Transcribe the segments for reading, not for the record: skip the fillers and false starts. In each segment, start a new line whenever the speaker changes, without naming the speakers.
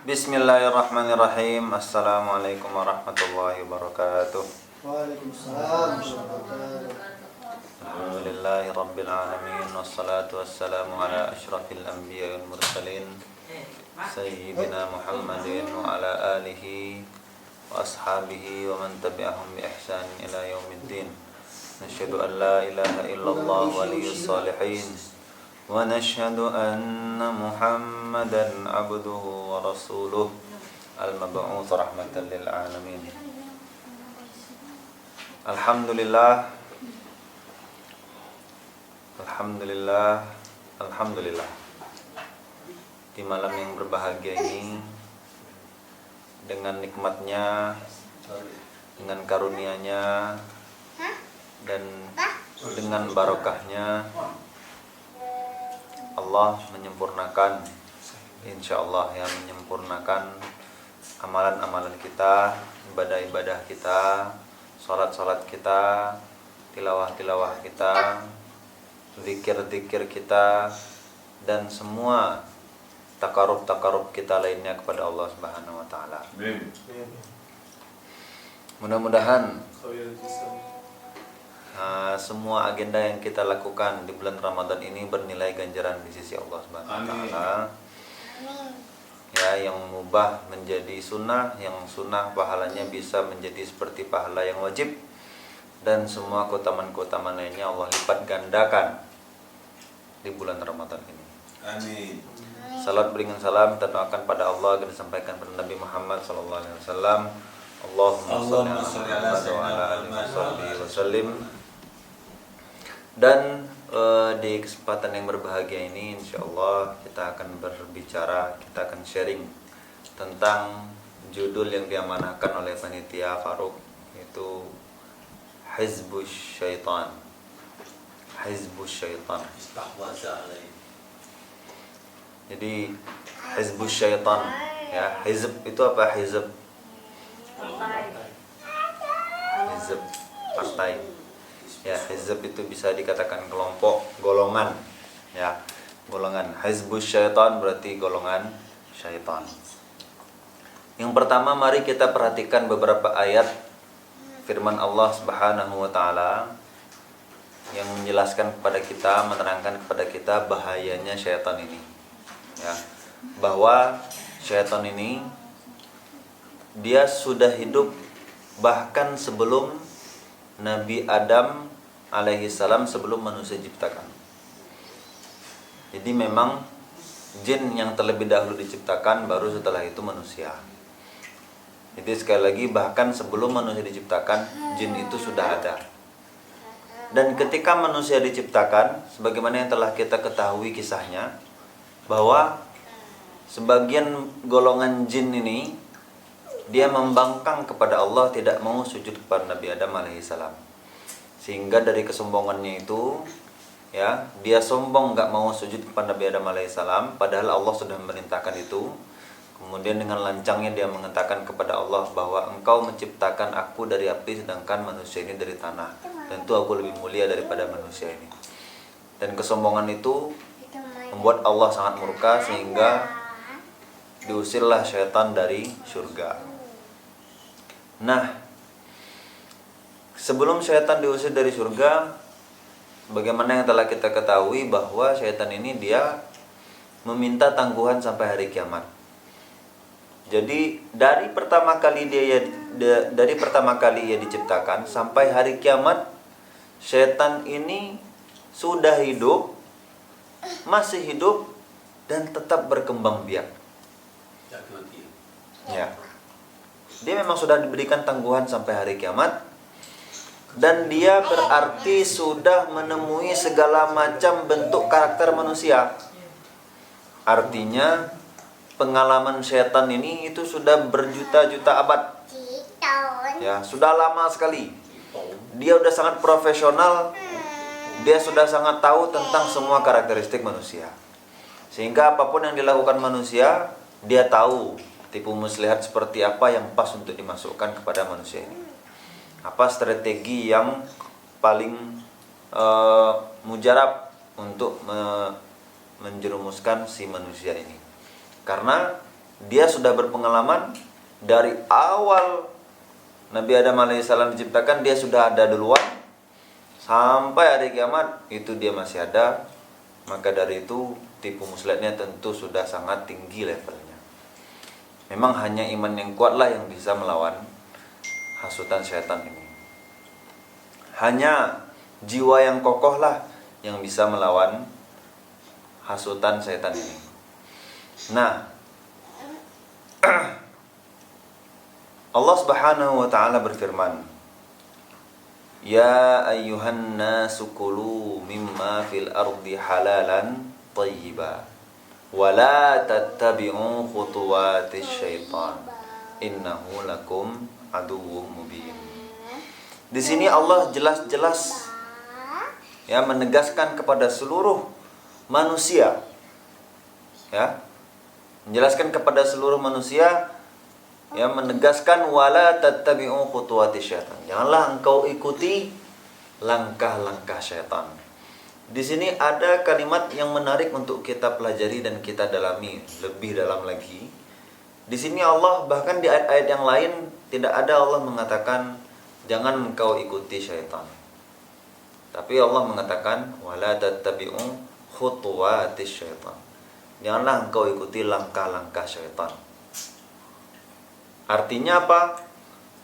Bismillahirrahmanirrahim. Assalamualaikum warahmatullahi wabarakatuh.
Waalaikumsalam warahmatullahi wabarakatuh.
Alhamdulillahi rabbil alamin. Wassalatu wassalamu ala asyrafil anbiya wal mursalin Sayyidina Muhammadin wa ala alihi wa ashabihi wa man tabi'ahum bi ihsan ila yaumiddin. Nasyhadu an la ilaha illallah waliyyus salihin wa nashhadu anna Muhammadan abduhu wa rasuluh al-mab'uts rahmatan lil alamin. Alhamdulillah. Alhamdulillah. Alhamdulillah. Di malam yang berbahagia ini, dengan nikmatnya, dengan karunia-Nya, dan dengan barokahnya, Allah menyempurnakan, insyaallah ya, menyempurnakan amalan-amalan kita, ibadah-ibadah kita, salat-salat kita, tilawah-tilawah kita, zikir-zikir kita, dan semua takarub-takarub kita lainnya kepada Allah Subhanahu wa taala. Mudah-mudahan semua agenda yang kita lakukan di bulan Ramadan ini bernilai ganjaran di sisi Allah Subhanahu wa taala. Ya, yang mubah menjadi sunnah, yang sunnah pahalanya bisa menjadi seperti pahala yang wajib, dan semua keutamaan-keutamaan lainnya Allah lipat gandakan di bulan Ramadan ini.
Amin.
Salat berikan salam kita doakan pada Allah dan disampaikan pada Nabi Muhammad sallallahu alaihi wasallam. Allahumma shalli ala Muhammad wa ala alihi wasallim. Dan di kesempatan yang berbahagia ini insyaallah kita akan berbicara, kita akan sharing tentang judul yang diamanahkan oleh panitia Faruk, yaitu Hizbus Syaitan. Hizbus Syaitan. Jadi Hizbus Syaitan, ya, hizb itu apa? Hizb partai. Ya, hizb itu bisa dikatakan kelompok, golongan, ya, golongan. Hizbus Syaitan berarti golongan syaitan. Yang pertama, mari kita perhatikan beberapa ayat firman Allah Subhanahu wa taala yang menjelaskan kepada kita, menerangkan kepada kita bahayanya syaitan ini. Ya, bahwa syaitan ini dia sudah hidup bahkan sebelum Nabi Adam alaihi salam, sebelum manusia diciptakan. Jadi memang jin yang terlebih dahulu diciptakan, baru setelah itu manusia. Jadi sekali lagi, bahkan sebelum manusia diciptakan, jin itu sudah ada. Dan ketika manusia diciptakan, sebagaimana yang telah kita ketahui kisahnya, bahwa sebagian golongan jin ini dia membangkang kepada Allah, tidak mau sujud kepada Nabi Adam alaihissalam. Sehingga dari kesombongannya itu, ya, dia sombong gak mau sujud kepada Nabi Adam alaihissalam, padahal Allah sudah memerintahkan itu. Kemudian dengan lancangnya dia mengatakan kepada Allah bahwa engkau menciptakan aku dari api, sedangkan manusia ini dari tanah. Tentu aku lebih mulia daripada manusia ini. Dan kesombongan itu membuat Allah sangat murka, sehingga diusirlah syaitan dari surga. Nah, sebelum syaitan diusir dari surga, bagaimana yang telah kita ketahui bahwa syaitan ini dia meminta tangguhan sampai hari kiamat. Jadi dari pertama kali ia diciptakan sampai hari kiamat, syaitan ini sudah hidup, masih hidup, dan tetap berkembang biak. Ya. Dia memang sudah diberikan tangguhan sampai hari kiamat, dan dia berarti sudah menemui segala macam bentuk karakter manusia. Artinya pengalaman syaitan ini itu sudah berjuta-juta abad. Ya, sudah lama sekali. Dia sudah sangat profesional. Dia sudah sangat tahu tentang semua karakteristik manusia. Sehingga apapun yang dilakukan manusia, dia tahu tipu muslihat seperti apa yang pas untuk dimasukkan kepada manusia ini. apa strategi yang paling mujarab untuk menjerumuskan si manusia ini. Karena dia sudah berpengalaman dari awal Nabi Adam alaihissalam diciptakan, dia sudah ada duluan. Sampai hari kiamat itu dia masih ada. Maka dari itu tipu muslihatnya tentu sudah sangat tinggi levelnya. Memang hanya iman yang kuatlah yang bisa melawan hasutan syaitan ini. Hanya jiwa yang kokohlah yang bisa melawan hasutan syaitan ini. Nah, Allah Subhanahu wa taala berfirman, "Ya ayyuhan nasu kulu mimma fil ardi halalan thayyiba wa la tattabi'u khutuwatis syaitan innahu lakum aduwwum mubin." Di sini Allah jelas-jelas ya menegaskan kepada seluruh manusia, ya, menjelaskan kepada seluruh manusia, ya, menegaskan wala tattabi'u khutuwatis syaitan. Janganlah engkau ikuti langkah-langkah syaitan. Di sini ada kalimat yang menarik untuk kita pelajari dan kita dalami lebih dalam lagi. Di sini Allah bahkan di ayat-ayat yang lain tidak ada Allah mengatakan jangan engkau ikuti syaitan. Tapi Allah mengatakan wala tattabi'u khutuwatis syaitan. Janganlah engkau ikuti langkah-langkah syaitan. Artinya apa?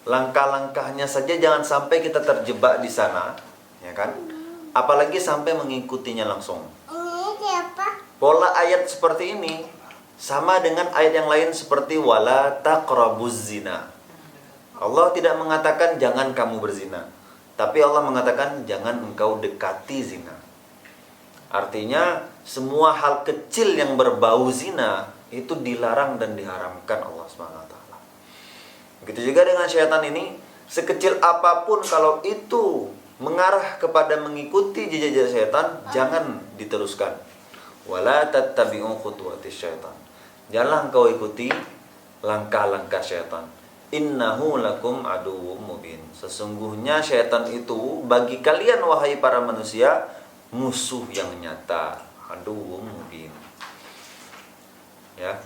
Langkah-langkahnya saja jangan sampai kita terjebak di sana, ya kan? Apalagi sampai mengikutinya langsung. Pola ayat seperti ini sama dengan ayat yang lain seperti wala taqrabuz zina. Allah tidak mengatakan jangan kamu berzina, tapi Allah mengatakan jangan engkau dekati zina. Artinya semua hal kecil yang berbau zina itu dilarang dan diharamkan Allah SWT. Begitu juga dengan syaitan ini, sekecil apapun kalau itu mengarah kepada mengikuti jejak syaitan, jangan diteruskan. Wala tattabi'u khutuwatis syaitan. Janganlah engkau ikuti langkah-langkah syaitan. Innahu lakum aduwwum mubin. Sesungguhnya syaitan itu bagi kalian wahai para manusia musuh yang nyata, aduwwum mubin. Ya.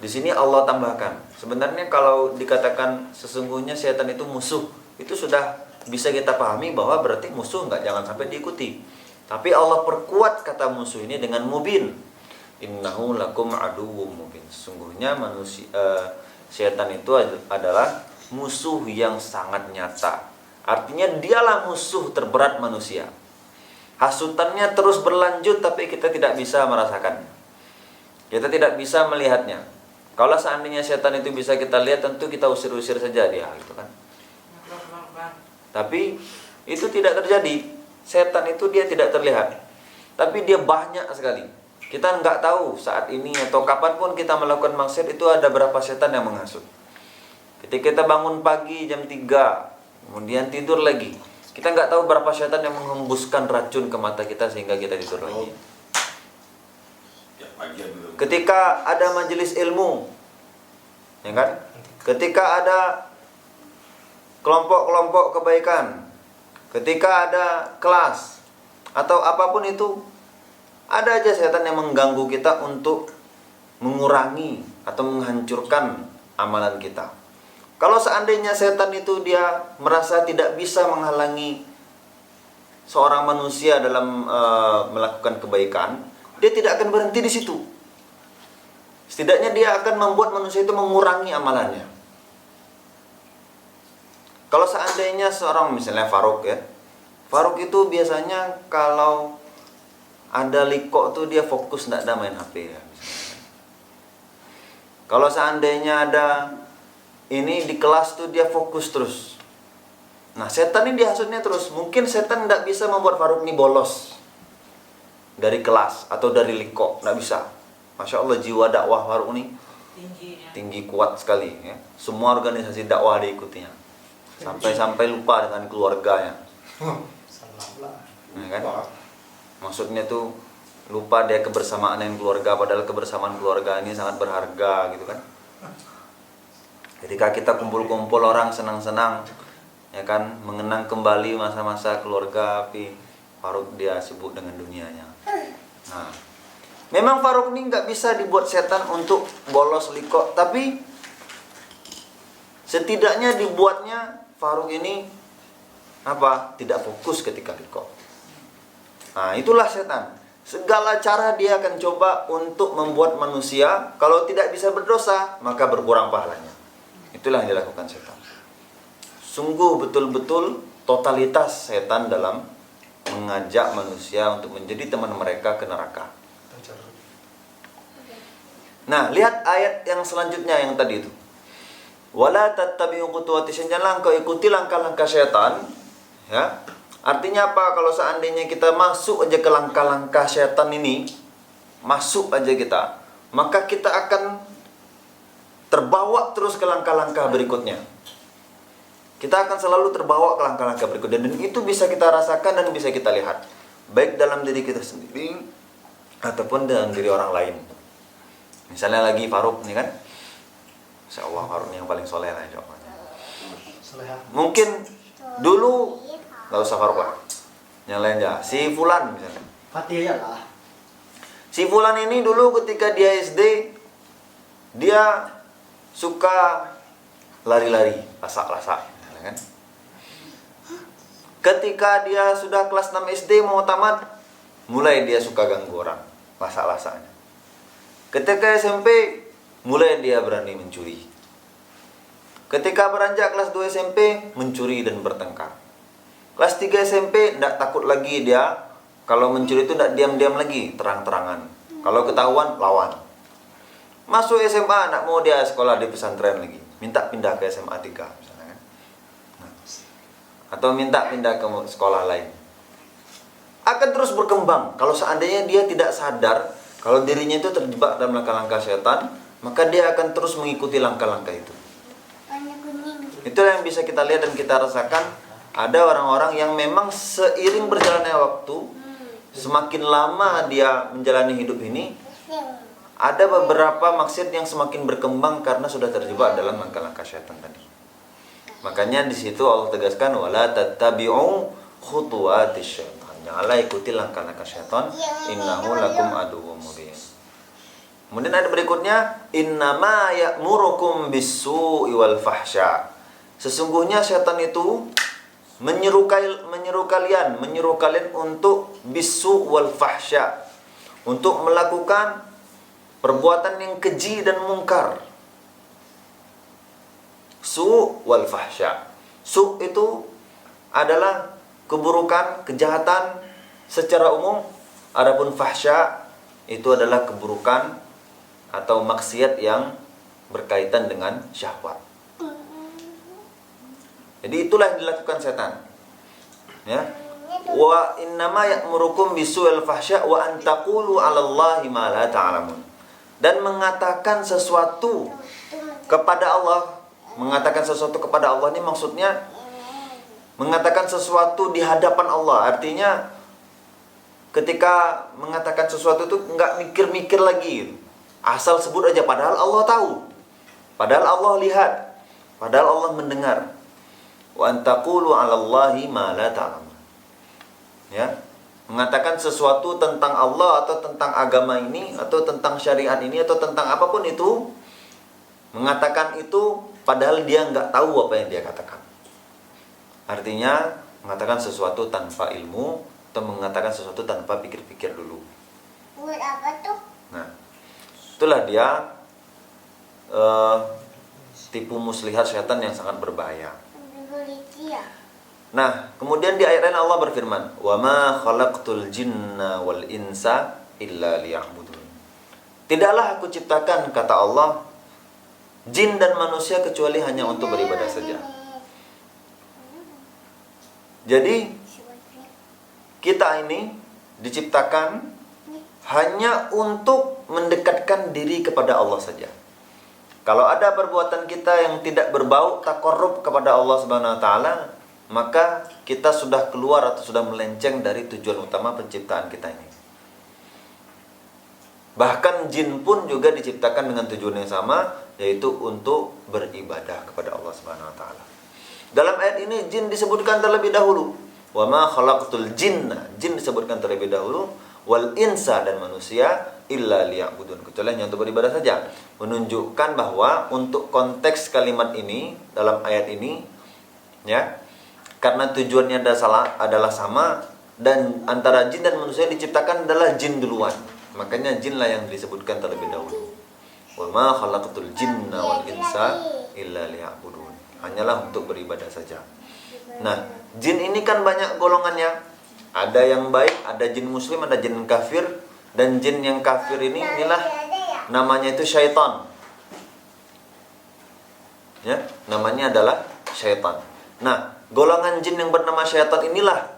Di sini Allah tambahkan, sebenarnya kalau dikatakan sesungguhnya syaitan itu musuh, itu sudah bisa kita pahami bahwa berarti musuh jangan sampai diikuti. Tapi Allah perkuat kata musuh ini dengan mubin. Innahu lakum aduwwum mubin. Sesungguhnya syaitan itu adalah musuh yang sangat nyata. Artinya dialah musuh terberat manusia. Hasutannya terus berlanjut tapi kita tidak bisa merasakannya. Kita tidak bisa melihatnya. Kalau seandainya setan itu bisa kita lihat, tentu kita usir-usir saja dia, gitu kan. Tapi itu tidak terjadi. Setan itu dia tidak terlihat, tapi dia banyak sekali. Kita nggak tahu saat ini atau kapanpun kita melakukan maksiat itu ada berapa setan yang menghasut. Ketika kita bangun pagi jam 3, kemudian tidur lagi, kita nggak tahu berapa setan yang menghembuskan racun ke mata kita sehingga kita tidur lagi. Ketika ada majelis ilmu, ya kan? Ketika ada kelompok-kelompok kebaikan, ketika ada kelas atau apapun itu, ada aja setan yang mengganggu kita untuk mengurangi atau menghancurkan amalan kita. Kalau seandainya setan itu dia merasa tidak bisa menghalangi seorang manusia dalam melakukan kebaikan, dia tidak akan berhenti di situ. Setidaknya dia akan membuat manusia itu mengurangi amalannya. Kalau seandainya seorang misalnya Faruk ya, Faruk itu biasanya kalau ada liko tuh dia fokus, tidak ada main HP ya. Kalau seandainya ada ini di kelas tuh dia fokus terus. Nah setan ini dihasutnya terus. Mungkin setan tidak bisa membuat Faruk ini bolos dari kelas atau dari liko, tidak bisa. Masya Allah jiwa dakwah Faruk ini tinggi kuat sekali ya. Semua organisasi dakwah diikutinya. Sampai lupa dengan keluarganya. Nah, kan? Maksudnya tuh lupa dia kebersamaan dengan keluarga, padahal kebersamaan keluarga ini sangat berharga gitu kan. Ketika kita kumpul-kumpul orang senang-senang, ya kan, mengenang kembali masa-masa keluarga, tapi Faruk dia sibuk dengan dunianya. Nah, memang Faruk ini nggak bisa dibuat setan untuk bolos liko, tapi setidaknya dibuatnya Faruk ini apa? Tidak fokus ketika liko. Nah, itulah setan. Segala cara dia akan coba untuk membuat manusia kalau tidak bisa berdosa, maka berkurang pahalanya. Itulah yang dilakukan setan. Sungguh betul-betul totalitas setan dalam mengajak manusia untuk menjadi teman mereka ke neraka. Nah, lihat ayat yang selanjutnya yang tadi itu. Wala tattabi'u khutuwati syaitan, janganlah engkau ikuti langkah-langkah setan. Ya. Artinya apa? Kalau seandainya kita masuk aja ke langkah-langkah setan ini, masuk aja kita, maka kita akan terbawa terus ke langkah-langkah berikutnya. Kita akan selalu terbawa ke langkah-langkah berikutnya, dan itu bisa kita rasakan dan bisa kita lihat, baik dalam diri kita sendiri ataupun dalam diri orang lain. Misalnya lagi Faruk nih kan, Insya Allah Faruk yang paling soleh lah, insya Allah. Mungkin dulu nggak usah Faruk lah, yang lain ya, si Fulan misalnya.
Fatihah lah.
Si Fulan ini dulu ketika dia SD, dia suka lari-lari, lasak-lasak, kan? Ketika dia sudah kelas 6 SD mau tamat, mulai dia suka ganggu orang, lasak-lasaknya. Ketika SMP, mulai dia berani mencuri. Ketika beranjak kelas 2 SMP, mencuri dan bertengkar. Kelas 3 SMP, tidak takut lagi dia. Kalau mencuri itu tidak diam-diam lagi, terang-terangan. Kalau ketahuan, lawan. Masuk SMA, tidak mau dia sekolah di pesantren lagi. Minta pindah ke SMA 3 misalnya kan. Nah, atau minta pindah ke sekolah lain. Akan terus berkembang. Kalau seandainya dia tidak sadar kalau dirinya itu terjebak dalam langkah-langkah setan, maka dia akan terus mengikuti langkah-langkah itu. Itulah yang bisa kita lihat dan kita rasakan. Ada orang-orang yang memang seiring berjalannya waktu, semakin lama dia menjalani hidup ini, ada beberapa maksiat yang semakin berkembang karena sudah terjebak dalam langkah-langkah syaitan tadi. Makanya di situ Allah tegaskan wala tattabi'u khutuwatis syaitan. Janganlah ikuti langkah-langkah syaitan. Innahu lakum aduwwum mubin. Kemudian ada berikutnya, innama ya'murukum bis-su'i wal fahsya. Sesungguhnya syaitan itu menyuruh kalian untuk bisu wal fahsya, untuk melakukan perbuatan yang keji dan mungkar. Su wal fahsya. Su itu adalah keburukan, kejahatan secara umum. Adapun fahsya itu adalah keburukan atau maksiat yang berkaitan dengan syahwat. Jadi itulah yang dilakukan setan. Ya. Wa innama ya'murukum bisu'il fahsya wa an taqulu 'alallahi ma la ta'lamun. Dan mengatakan sesuatu kepada Allah, mengatakan sesuatu kepada Allah ini maksudnya mengatakan sesuatu di hadapan Allah. Artinya ketika mengatakan sesuatu itu enggak mikir-mikir lagi. Asal sebut aja, padahal Allah tahu. Padahal Allah lihat. Padahal Allah mendengar. Wa antaqulu 'alallahi ma la ta'lamun. Ya, mengatakan sesuatu tentang Allah atau tentang agama ini atau tentang syariat ini atau tentang apapun itu, mengatakan itu padahal dia enggak tahu apa yang dia katakan. Artinya mengatakan sesuatu tanpa ilmu atau mengatakan sesuatu tanpa pikir-pikir dulu.
Buat apa tuh?
Nah, itulah dia tipu muslihat syaitan yang sangat berbahaya. Nah, kemudian di ayat lain Allah berfirman, "Wa ma khalaqtul jinna wal insa illa liya'budun." Tidaklah aku ciptakan, kata Allah, jin dan manusia kecuali hanya untuk beribadah saja. Jadi kita ini diciptakan hanya untuk mendekatkan diri kepada Allah saja. Kalau ada perbuatan kita yang tidak berbau taqarrub kepada Allah Subhanahu wa taala, maka kita sudah keluar atau sudah melenceng dari tujuan utama penciptaan kita ini. Bahkan jin pun juga diciptakan dengan tujuan yang sama, yaitu untuk beribadah kepada Allah Subhanahu wa taala. Dalam ayat ini jin disebutkan terlebih dahulu. Wa ma khalaqtul jinna, jin disebutkan terlebih dahulu, wal insa dan manusia illa liya'budun, kecuali hanya untuk beribadah saja. Menunjukkan bahwa untuk konteks kalimat ini dalam ayat ini ya, karena tujuannya adalah sama, dan antara jin dan manusia yang diciptakan adalah jin duluan. Makanya jinlah yang disebutkan terlebih dahulu. Wa ma khalaqtul jinna wal insa illa liya'budun. Hanyalah untuk beribadah saja. Nah, jin ini kan banyak golongannya. Ada yang baik, ada jin muslim, ada jin kafir. Dan jin yang kafir inilah namanya itu syaitan. Ya, namanya adalah syaitan. Nah, golongan jin yang bernama syaitan inilah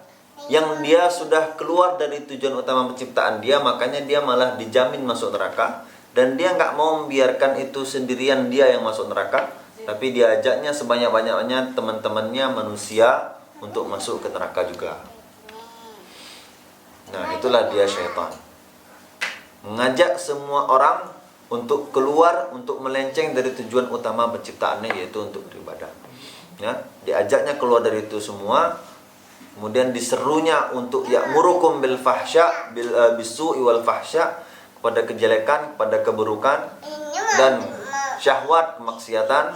yang dia sudah keluar dari tujuan utama penciptaan dia, makanya dia malah dijamin masuk neraka. Dan dia nggak mau membiarkan itu sendirian dia yang masuk neraka, tapi diajaknya sebanyak-banyaknya teman-temannya manusia untuk masuk ke neraka juga. Nah, itulah dia syaitan. Mengajak semua orang untuk keluar, untuk melenceng dari tujuan utama penciptaannya, yaitu untuk beribadah. Ya, diajaknya keluar dari itu semua, kemudian diserunya untuk ya'murukum bil fahsya bisu'i wal fahsya, kepada kejelekan, kepada keburukan dan syahwat, kemaksiatan,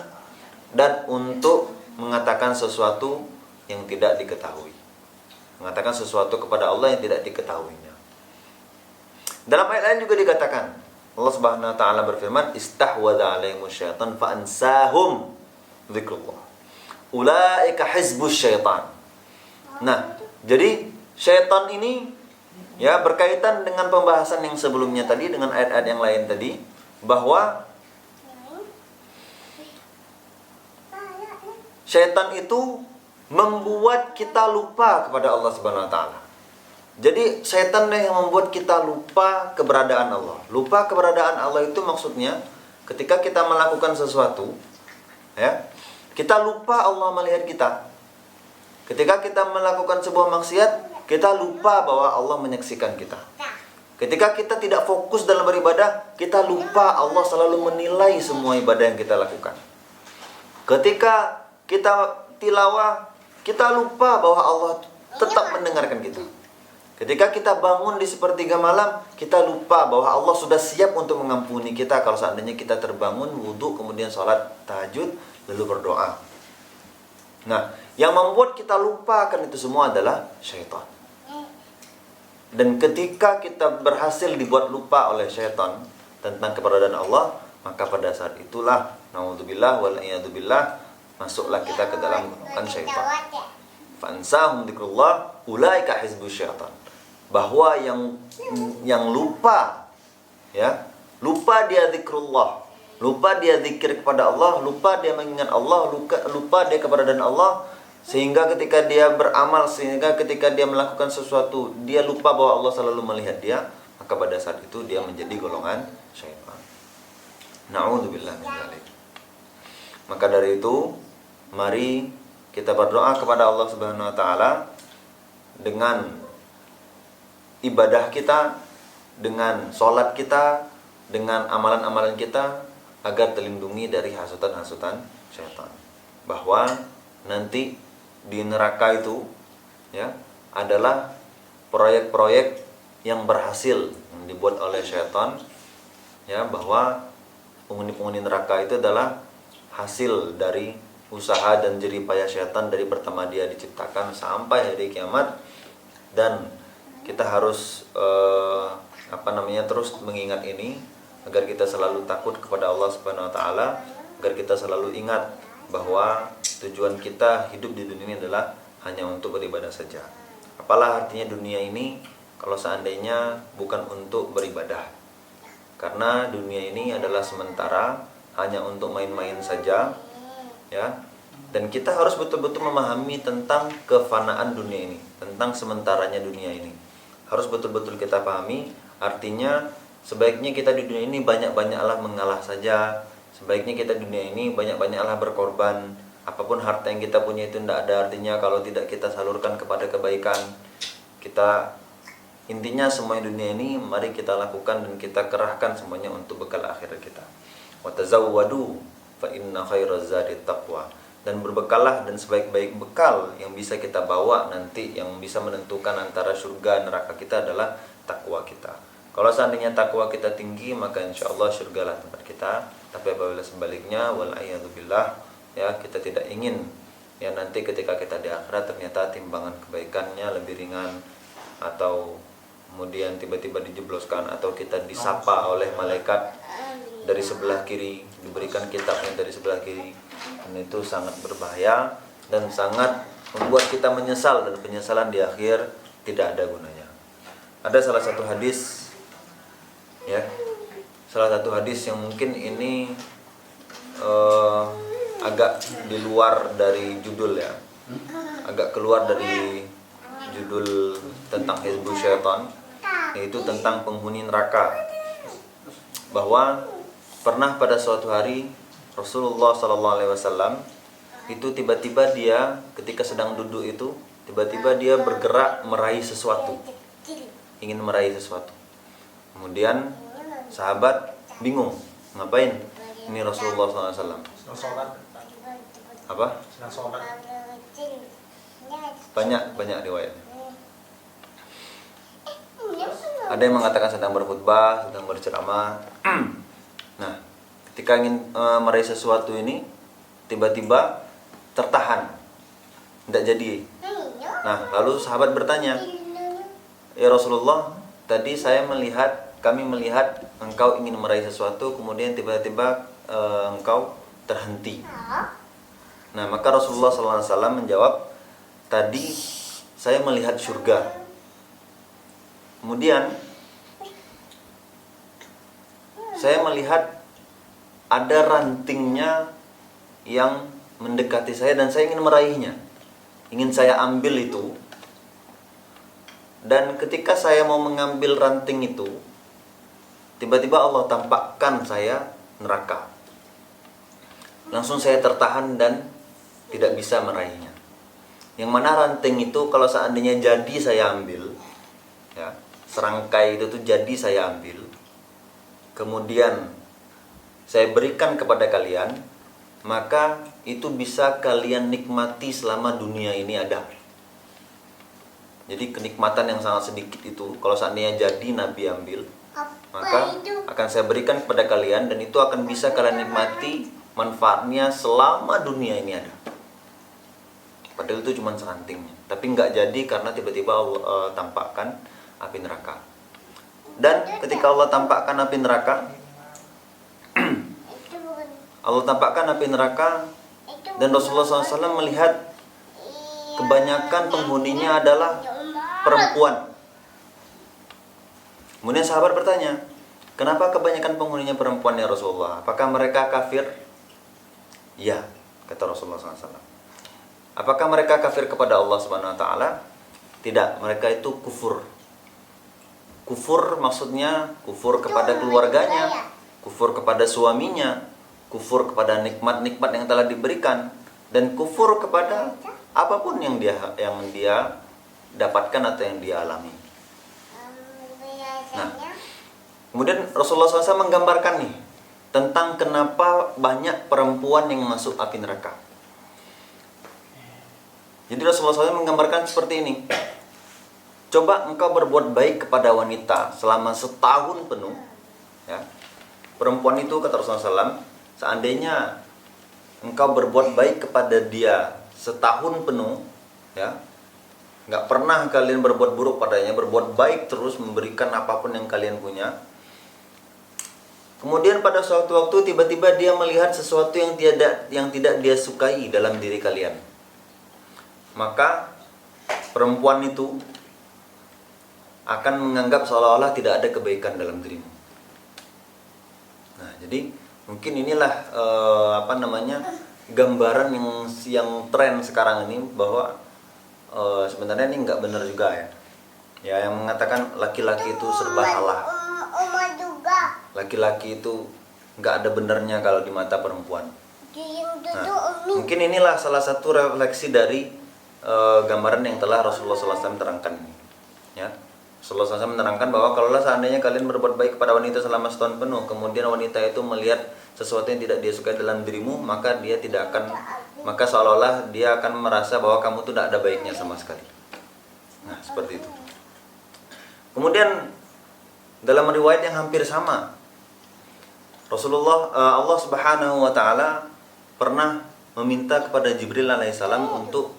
dan untuk mengatakan sesuatu yang tidak diketahui. Mengatakan sesuatu kepada Allah yang tidak diketahuinya. Dalam ayat lain juga dikatakan, Allah Subhanahu wa taala berfirman, istahwadha 'alaihimus syaitan fa ansahum dzikrullah. Ulaika hizbus syaitan. Nah, jadi syaitan ini ya berkaitan dengan pembahasan yang sebelumnya tadi, dengan ayat-ayat yang lain tadi, bahwa syaitan itu membuat kita lupa kepada Allah Subhanahu wa taala. Jadi syaitan yang membuat kita lupa keberadaan Allah. Lupa keberadaan Allah itu maksudnya ketika kita melakukan sesuatu, ya, kita lupa Allah melihat kita. Ketika kita melakukan sebuah maksiat, kita lupa bahwa Allah menyaksikan kita. Ketika kita tidak fokus dalam beribadah, kita lupa Allah selalu menilai semua ibadah yang kita lakukan. Ketika kita tilawah, kita lupa bahwa Allah tetap mendengarkan kita. Ketika kita bangun di sepertiga malam, kita lupa bahwa Allah sudah siap untuk mengampuni kita kalau seandainya kita terbangun, wudhu, kemudian sholat tahajud, lalu berdoa. Nah, yang membuat kita lupa akan itu semua adalah syaitan. Dan ketika kita berhasil dibuat lupa oleh syaitan tentang keberadaan Allah, maka pada saat itulah, naudzubillah wal iyadzubillah, masuklah kita ke dalam golongan syaitan. Fansahum dzikrullah ulaika hizbus syaitan. Bahwa yang lupa, ya, lupa dia zikrullah, lupa dia zikir kepada Allah, lupa dia mengingat Allah, lupa dia keberadaan Allah, sehingga ketika dia beramal, sehingga ketika dia melakukan sesuatu, dia lupa bahwa Allah selalu melihat dia, maka pada saat itu dia menjadi golongan syaitan. Na'udzubillah min dzalik. Maka dari itu, mari kita berdoa kepada Allah Subhanahu wa taala dengan ibadah kita, dengan sholat kita, dengan amalan-amalan kita, agar terlindungi dari hasutan-hasutan syaitan. Bahwa nanti di neraka itu, ya, adalah proyek-proyek yang berhasil yang dibuat oleh syaitan, ya, bahwa penghuni-penghuni neraka itu adalah hasil dari usaha dan jerih payah syaitan dari pertama dia diciptakan sampai hari kiamat. Dan kita harus terus mengingat ini agar kita selalu takut kepada Allah Subhanahu wa taala, agar kita selalu ingat bahwa tujuan kita hidup di dunia ini adalah hanya untuk beribadah saja. Apalah artinya dunia ini kalau seandainya bukan untuk beribadah? Karena dunia ini adalah sementara, hanya untuk main-main saja, ya. Dan kita harus betul-betul memahami tentang kefanaan dunia ini, tentang sementaranya dunia ini. Harus betul-betul kita pahami, artinya sebaiknya kita di dunia ini banyak-banyaklah mengalah saja. Sebaiknya kita di dunia ini banyak-banyaklah berkorban. Apapun harta yang kita punya itu tidak ada artinya kalau tidak kita salurkan kepada kebaikan. Intinya semua dunia ini mari kita lakukan dan kita kerahkan semuanya untuk bekal akhirat kita. Wa tazawwadu fa inna khairaz zadi taqwa. dan berbekallah, dan sebaik-baik bekal yang bisa kita bawa nanti yang bisa menentukan antara surga neraka kita adalah takwa kita. Kalau seandainya takwa kita tinggi, maka insya Allah surga lah tempat kita. Tapi apabila sebaliknya, wal'iyadzubillah, ya kita tidak ingin ya nanti ketika kita di akhirat ternyata timbangan kebaikannya lebih ringan, atau kemudian tiba-tiba dijebloskan, atau kita disapa oleh malaikat dari sebelah kiri, diberikan kitabnya dari sebelah kiri, dan itu sangat berbahaya dan sangat membuat kita menyesal, dan penyesalan di akhir tidak ada gunanya. Ada salah satu hadis, ya, salah satu hadis yang mungkin ini agak di luar dari judul, ya, agak keluar dari judul tentang Hizbus Syaitan, yaitu tentang penghuni neraka. Bahwa pernah pada suatu hari Rasulullah SAW itu tiba-tiba dia ketika sedang duduk itu tiba-tiba dia bergerak meraih sesuatu, ingin meraih sesuatu. Kemudian sahabat bingung, ngapain ini Rasulullah SAW? Apa? Banyak riwayatnya. Ada yang mengatakan sedang berkhutbah, sedang berceramah. Nah, ketika ingin meraih sesuatu ini tiba-tiba tertahan, tidak jadi. Nah, lalu sahabat bertanya, ya Rasulullah, tadi kami melihat engkau ingin meraih sesuatu, kemudian tiba-tiba engkau terhenti. Nah, maka Rasulullah SAW menjawab, tadi saya melihat surga. Kemudian saya melihat ada rantingnya yang mendekati saya dan saya ingin meraihnya. Ingin saya ambil itu. Dan ketika saya mau mengambil ranting itu, tiba-tiba Allah tampakkan saya neraka. Langsung saya tertahan dan tidak bisa meraihnya. Yang mana ranting itu kalau seandainya jadi saya ambil, ya, serangkai itu tuh jadi saya ambil, kemudian saya berikan kepada kalian, maka itu bisa kalian nikmati selama dunia ini ada. Jadi kenikmatan yang sangat sedikit itu kalau seandainya jadi Nabi ambil, maka akan saya berikan kepada kalian, dan itu akan bisa kalian nikmati manfaatnya selama dunia ini ada. Padahal itu cuma serantingnya, tapi nggak jadi karena tiba-tiba Allah tampakkan api neraka. Dan ketika Allah tampakkan api neraka, dan Rasulullah SAW melihat kebanyakan penghuninya adalah perempuan. Kemudian sahabat bertanya, kenapa kebanyakan penghuninya perempuan ya Rasulullah? Apakah mereka kafir? Ya, kata Rasulullah SAW. Apakah mereka kafir kepada Allah Subhanahu Wa Taala? Tidak, mereka itu kufur. Kufur maksudnya kufur kepada keluarganya, kufur kepada suaminya, kufur kepada nikmat-nikmat yang telah diberikan, dan kufur kepada apapun yang dia dapatkan atau yang dia alami. Nah, kemudian Rasulullah SAW menggambarkan nih tentang kenapa banyak perempuan yang masuk api neraka. Jadi Rasulullah SAW menggambarkan seperti ini. Coba engkau berbuat baik kepada wanita selama setahun penuh, ya. Perempuan itu kata Rasulullah SAW, seandainya engkau berbuat baik kepada dia setahun penuh, ya, nggak pernah kalian berbuat buruk padanya, berbuat baik terus, memberikan apapun yang kalian punya. Kemudian pada suatu waktu tiba-tiba dia melihat sesuatu yang tidak dia sukai dalam diri kalian, maka perempuan itu akan menganggap seolah-olah tidak ada kebaikan dalam dirimu. Nah, jadi mungkin inilah gambaran yang tren sekarang ini, bahwa sebenarnya ini nggak benar juga, ya. Ya, yang mengatakan laki-laki itu serba salah. Laki-laki itu nggak ada benarnya kalau di mata perempuan. Nah, mungkin inilah salah satu refleksi dari gambaran yang telah Rasulullah SAW terangkan ini, ya. Rasulullah SAW menerangkan bahwa kalaulah seandainya kalian berbuat baik kepada wanita selama setahun penuh, kemudian wanita itu melihat sesuatu yang tidak dia sukai dalam dirimu, maka dia tidak akan maka seolah-olah dia akan merasa bahwa kamu tuh tidak ada baiknya sama sekali. Nah, seperti itu. Kemudian dalam riwayat yang hampir sama, Allah Subhanahu wa taala pernah meminta kepada Jibril alaihissalam untuk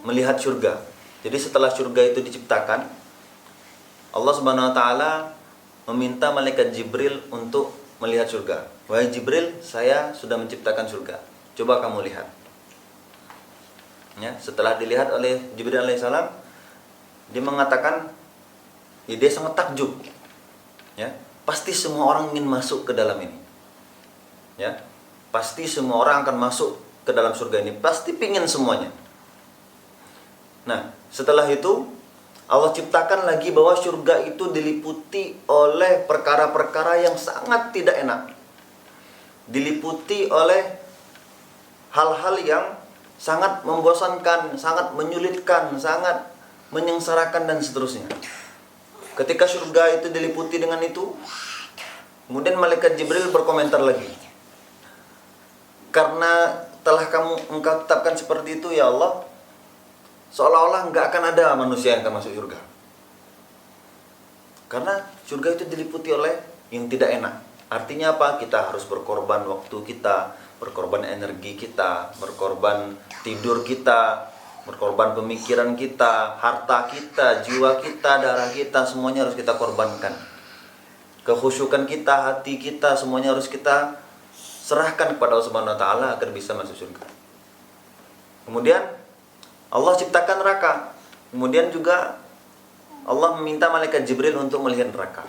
melihat surga. Jadi setelah surga itu diciptakan, Allah Subhanahu wa taala meminta malaikat Jibril untuk melihat surga. Wahai Jibril, saya sudah menciptakan surga. Coba kamu lihat. Ya, setelah dilihat oleh Jibril alaihissalam, dia mengatakan, ya, dia sangat takjub. Ya, pasti semua orang ingin masuk ke dalam ini. Ya, pasti semua orang akan masuk ke dalam surga ini. Pasti pingin semuanya. Nah, setelah itu Allah ciptakan lagi bahwa surga itu diliputi oleh perkara-perkara yang sangat tidak enak. Diliputi oleh hal-hal yang sangat membosankan, sangat menyulitkan, sangat menyengsarakan dan seterusnya. Ketika surga itu diliputi dengan itu, kemudian malaikat Jibril berkomentar lagi. Karena telah engkau tetapkan seperti itu ya Allah, seolah-olah nggak akan ada manusia yang akan masuk surga. Karena surga itu diliputi oleh yang tidak enak. Artinya apa? Kita harus berkorban waktu kita, berkorban energi kita, berkorban tidur kita, berkorban pemikiran kita, harta kita, jiwa kita, darah kita, semuanya harus kita korbankan. Kekhusyukan kita, hati kita, semuanya harus kita serahkan kepada Allah Subhanahu wa taala agar bisa masuk surga. Kemudian Allah ciptakan neraka. Kemudian juga Allah meminta malaikat Jibril untuk melihat neraka.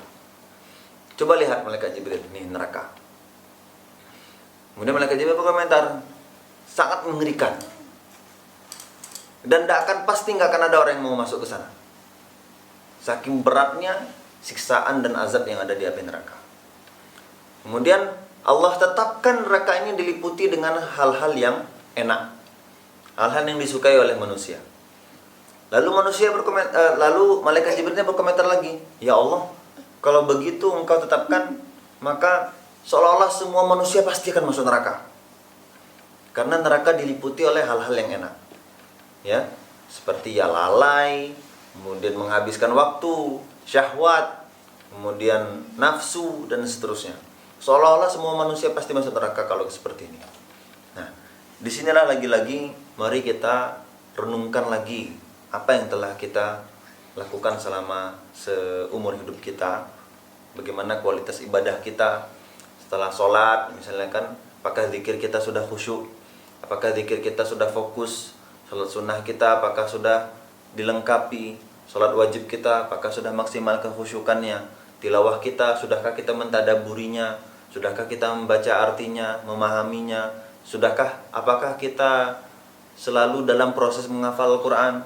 Coba lihat malaikat Jibril, ini neraka. Kemudian malaikat Jibril berkomentar, sangat mengerikan. Dan pasti nggak akan ada orang yang mau masuk ke sana. Saking beratnya siksaan dan azab yang ada di api neraka. Kemudian Allah tetapkan neraka ini diliputi dengan hal-hal yang enak, hal-hal yang disukai oleh manusia. Lalu lalu malaikat Jibrilnya berkomentar lagi, ya Allah, kalau begitu engkau tetapkan, maka seolah-olah semua manusia pasti akan masuk neraka. Karena neraka diliputi oleh hal-hal yang enak. Ya, seperti ya lalai, kemudian menghabiskan waktu, syahwat, kemudian nafsu dan seterusnya. Seolah-olah semua manusia pasti masuk neraka kalau seperti ini. Nah, disinilah lagi-lagi mari kita renungkan lagi apa yang telah kita lakukan selama seumur hidup kita. Bagaimana kualitas ibadah kita setelah sholat, misalnya kan, apakah zikir kita sudah khusyuk, apakah zikir kita sudah fokus, sholat sunnah kita apakah sudah dilengkapi, sholat wajib kita apakah sudah maksimal kekhusyukannya, tilawah kita sudahkah kita mentadaburinya, sudahkah kita membaca artinya, memahaminya, apakah kita selalu dalam proses menghafal Al-Quran,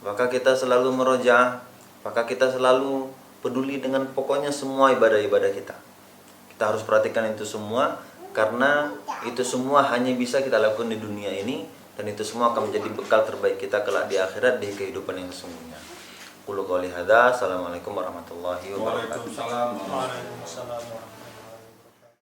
apakah kita selalu merojaah, apakah kita selalu peduli dengan pokoknya semua ibadah-ibadah kita. Kita harus perhatikan itu semua, karena itu semua hanya bisa kita lakukan di dunia ini, dan itu semua akan menjadi bekal terbaik kita kelak di akhirat, di kehidupan yang sesungguhnya. Qulu qouli hadza, assalamualaikum warahmatullahi wabarakatuh.
Waalaikumsalam.
Waalaikumsalam.